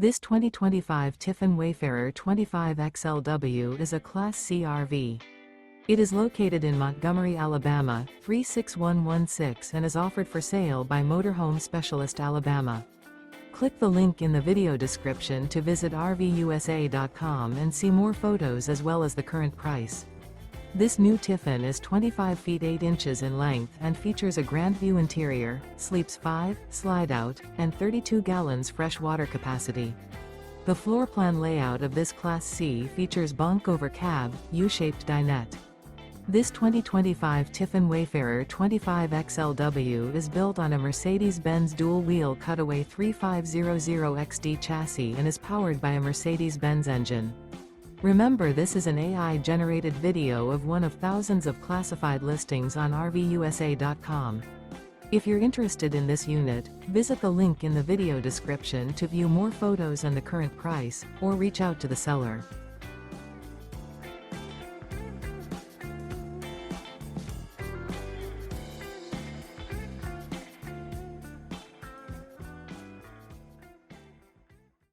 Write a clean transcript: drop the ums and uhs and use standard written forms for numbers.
This 2025 Tiffin Wayfarer 25XLW is a Class C RV. It is located in Montgomery, Alabama, 36116 and is offered for sale by Motorhome Specialist Alabama. Click the link in the video description to visit RVUSA.com and see more photos as well as the current price. This new Tiffin is 25 feet 8 inches in length and features a Grandview interior, sleeps 5, slide-out, and 32 gallons fresh water capacity. The floor plan layout of this Class C features Bunk Over Cab, U-shaped dinette. This 2025 Tiffin Wayfarer 25XLW is built on a Mercedes-Benz Dual Wheel Cutaway 3500XD chassis and is powered by a Mercedes-Benz engine. Remember, this is an AI-generated video of one of thousands of classified listings on RVUSA.com. If you're interested in this unit, visit the link in the video description to view more photos and the current price, or reach out to the seller.